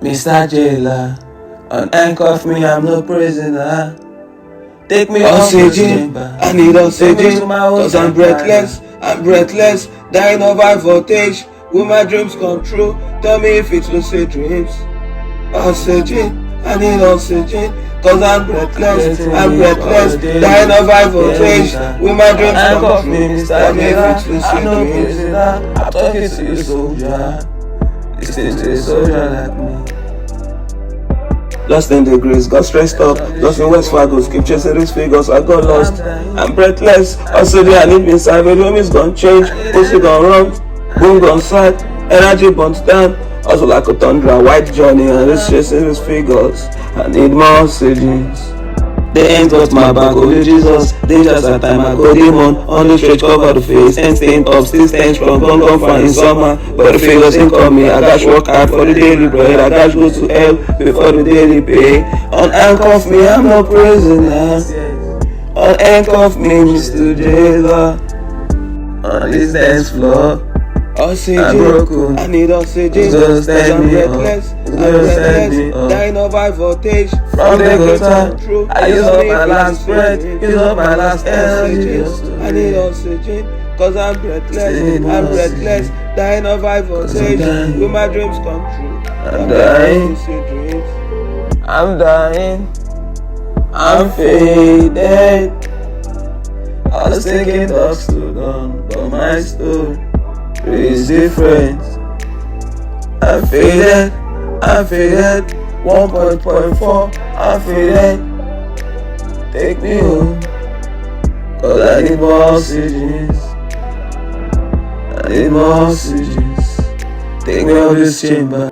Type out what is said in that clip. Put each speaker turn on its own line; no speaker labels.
Mr. Jailer, unhandcuff me, I'm no prisoner. Take me oxygen, I need oxygen, cause I'm breathless, dying of high voltage. Will my dreams come true? Tell me if it's lucid dreams. Oxygen, I need oxygen, cause I'm breathless, dying of high voltage. Will my dreams come true? Tell me if it's lucid dreams. I'm talking to you, soldier. Listen to a soldier like me. Lost in the grace, got stressed up, lost in West Fargo, keep chasing these figures, I got lost. I'm breathless, also there I need me inside, the room is gonna change, pussy gone wrong, boom gone sad, energy burns down, also like a thunder, white journey, and it's chasing these figures, I need more oxygens. They ain't got my back, only Jesus, dangerous at time, I go demon, on the stretch cover the face, and staying up, still staying strong, gone far in summer, but the figures ain't coming, I gotta work hard for the daily bread, I gotta go to hell before the daily pay. Unhandcuff me, I'm no prisoner, unhandcuff me, Mr. Jailer, on this dance floor. Oxygen, broken. I need oxygen, cause I'm breathless, dying of high voltage. From the gutter, I use up my last breath, use up my last energy. I need oxygen, cause I'm breathless, dying of high voltage. Will my dreams come true? I'm dying, I'm faded. I was thinking dogs to gone, but my story is different. I'm faded, 1.4, I'm faded. Take me home, cause I need more oxygens. Take me out of this chamber.